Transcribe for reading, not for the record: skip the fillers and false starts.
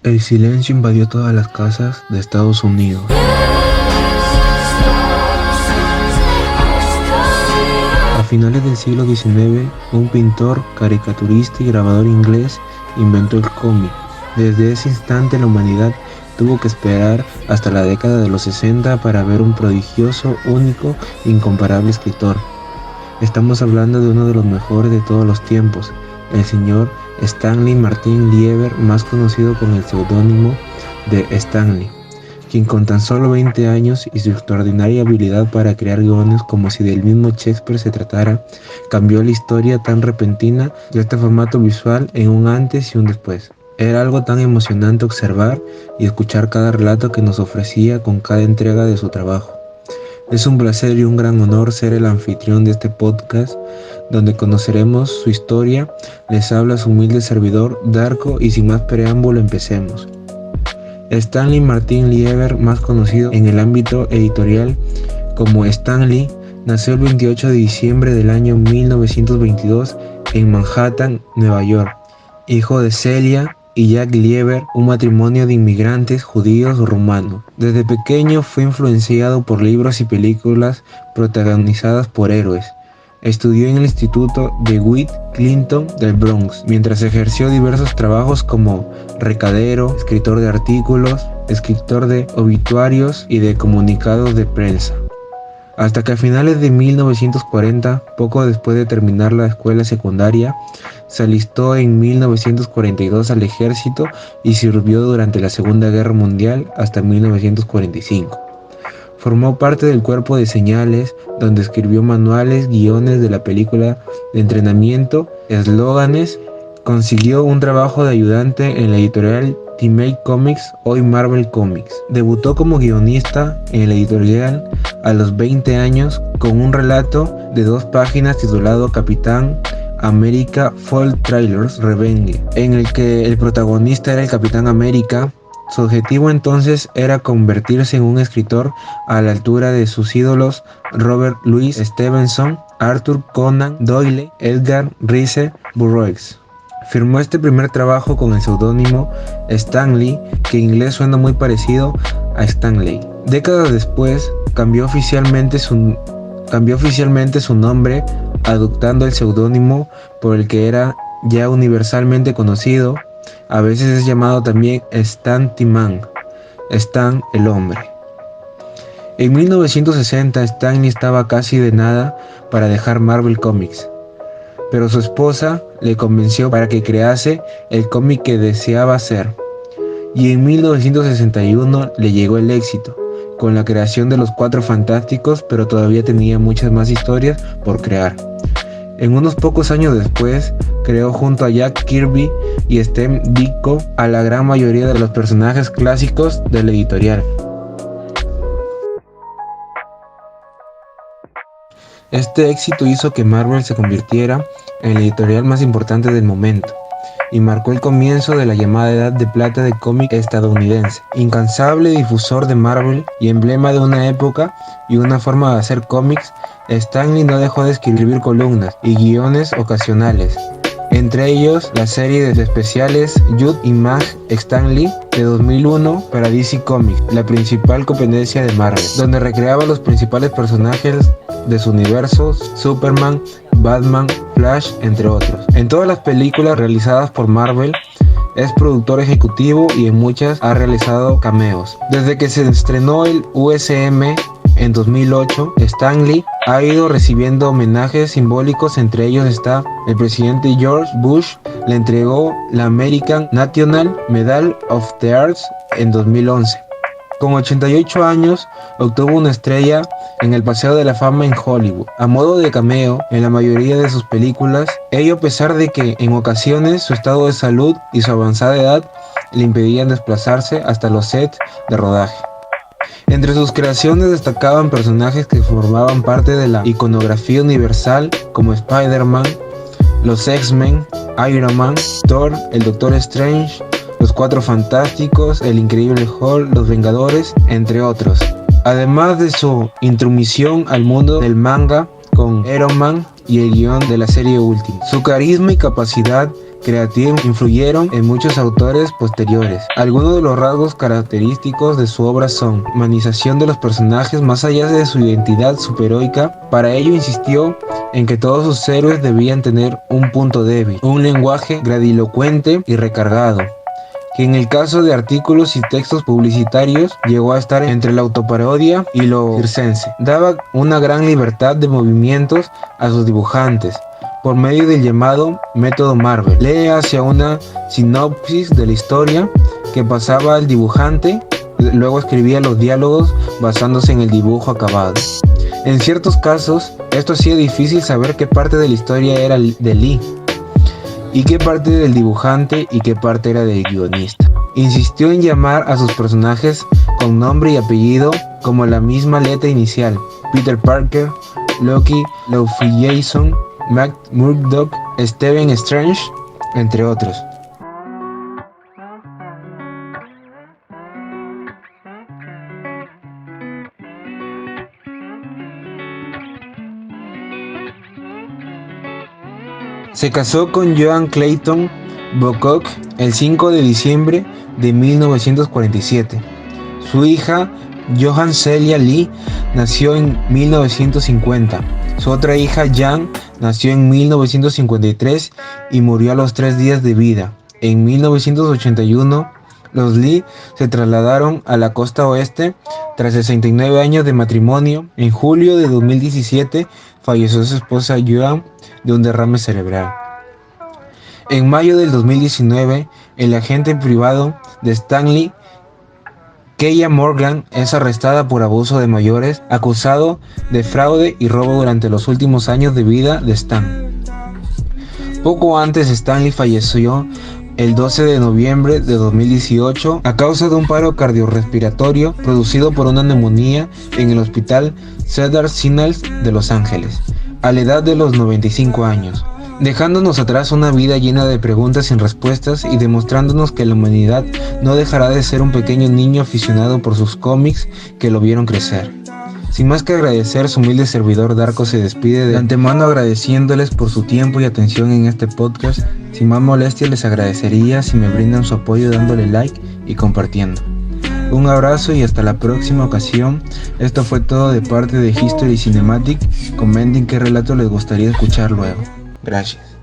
El silencio invadió todas las casas de Estados Unidos. A finales del siglo XIX, un pintor, caricaturista y grabador inglés inventó el cómic. Desde ese instante la humanidad tuvo que esperar hasta la década de los 60 para ver un prodigioso, único e incomparable escritor. Estamos hablando de uno de los mejores de todos los tiempos, el señor Stanley Martin Lieber, más conocido con el seudónimo de Stan Lee, quien con tan solo 20 años y su extraordinaria habilidad para crear guiones como si del mismo Shakespeare se tratara, cambió la historia tan repentina de este formato visual en un antes y un después. Era algo tan emocionante observar y escuchar cada relato que nos ofrecía con cada entrega de su trabajo. Es un placer y un gran honor ser el anfitrión de este podcast, donde conoceremos su historia. Les habla su humilde servidor, Darko, y sin más preámbulo empecemos. Stanley Martin Lieber, más conocido en el ámbito editorial como Stan Lee, nació el 28 de diciembre del año 1922 en Manhattan, Nueva York, hijo de Celia y Jack Lieber, un matrimonio de inmigrantes judíos rumanos. Desde pequeño fue influenciado por libros y películas protagonizadas por héroes. Estudió en el Instituto DeWitt Clinton del Bronx, mientras ejerció diversos trabajos como recadero, escritor de artículos, escritor de obituarios y de comunicados de prensa. Hasta que a finales de 1940, poco después de terminar la escuela secundaria, se alistó en 1942 al ejército y sirvió durante la Segunda Guerra Mundial hasta 1945. Formó parte del cuerpo de señales, donde escribió manuales, guiones de la película de entrenamiento, eslóganes. Consiguió un trabajo de ayudante en la editorial Timely Comics, hoy Marvel Comics. Debutó como guionista en la editorial a los 20 años con un relato de 2 páginas titulado Capitán América Fall Trailers Revenge, en el que el protagonista era el Capitán América. Su objetivo entonces era convertirse en un escritor a la altura de sus ídolos Robert Louis Stevenson, Arthur Conan Doyle, Edgar Rice Burroughs. Firmó este primer trabajo con el seudónimo Stan Lee, que en inglés suena muy parecido a Stanley. Décadas después cambió oficialmente su nombre, adoptando el seudónimo por el que era ya universalmente conocido. A veces es llamado también Stan the Man, Stan el hombre. En 1960 Stan Lee estaba casi de nada para dejar Marvel Comics, pero su esposa le convenció para que crease el cómic que deseaba hacer. Y en 1961 le llegó el éxito, con la creación de los Cuatro Fantásticos, pero todavía tenía muchas más historias por crear. En unos pocos años después, creó junto a Jack Kirby y Steve Ditko a la gran mayoría de los personajes clásicos de la editorial. Este éxito hizo que Marvel se convirtiera en la editorial más importante del momento y marcó el comienzo de la llamada Edad de Plata del cómic estadounidense. Incansable difusor de Marvel y emblema de una época y una forma de hacer cómics, Stan Lee no dejó de escribir columnas y guiones ocasionales, entre ellos la serie de especiales Judd y Mag Stan Lee de 2001 para DC Comics, la principal competencia de Marvel, donde recreaba los principales personajes de su universo: Superman, Batman, Flash, entre otros. En todas las películas realizadas por Marvel es productor ejecutivo y en muchas ha realizado cameos. Desde que se estrenó el USM en 2008, Stan Lee ha ido recibiendo homenajes simbólicos. Entre ellos está el presidente George Bush le entregó la American National Medal of the Arts en 2011. Con 88 años, obtuvo una estrella en el Paseo de la Fama en Hollywood, a modo de cameo en la mayoría de sus películas, ello a pesar de que en ocasiones su estado de salud y su avanzada edad le impedían desplazarse hasta los sets de rodaje. Entre sus creaciones destacaban personajes que formaban parte de la iconografía universal como Spider-Man, los X-Men, Iron Man, Thor, el Doctor Strange, los Cuatro Fantásticos, el Increíble Hulk, los Vengadores, entre otros. Además de su intromisión al mundo del manga con Iron Man y el guión de la serie Ultimate. Su carisma y capacidad creativos influyeron en muchos autores posteriores. Algunos de los rasgos característicos de su obra son humanización de los personajes más allá de su identidad superheroica. Para ello insistió en que todos sus héroes debían tener un punto débil, un lenguaje grandilocuente y recargado, que en el caso de artículos y textos publicitarios llegó a estar entre la autoparodia y lo circense. Daba una gran libertad de movimientos a sus dibujantes por medio del llamado método Marvel. Lee hacia una sinopsis de la historia que pasaba al dibujante, luego escribía los diálogos basándose en el dibujo acabado. En ciertos casos, esto hacía difícil saber qué parte de la historia era de Lee y qué parte del dibujante y qué parte era del guionista. Insistió en llamar a sus personajes con nombre y apellido como la misma letra inicial: Peter Parker, Loki, Luffy Jason, Matt Murdock, Stephen Strange, entre otros. Se casó con Joan Clayton Bocock el 5 de diciembre de 1947. Su hija, Joan Celia Lee, nació en 1950. Su otra hija, Jan, nació en 1953 y murió a los 3 días de vida. En 1981, los Lee se trasladaron a la costa oeste tras 69 años de matrimonio. En julio de 2017 falleció su esposa Joan de un derrame cerebral. En mayo del 2019, el agente privado de Stan Lee, Keya Morgan, es arrestada por abuso de mayores, acusado de fraude y robo durante los últimos años de vida de Stan. Poco antes, Stan Lee falleció el 12 de noviembre de 2018 a causa de un paro cardiorrespiratorio producido por una neumonía en el hospital Cedars-Sinai de Los Ángeles, a la edad de los 95 años, dejándonos atrás una vida llena de preguntas sin respuestas y demostrándonos que la humanidad no dejará de ser un pequeño niño aficionado por sus cómics que lo vieron crecer. Sin más que agradecer, su humilde servidor Darko se despide de antemano agradeciéndoles por su tiempo y atención en este podcast. Sin más molestia, les agradecería si me brindan su apoyo dándole like y compartiendo. Un abrazo y hasta la próxima ocasión. Esto fue todo de parte de History Cinematic. Comenten qué relato les gustaría escuchar luego. Gracias.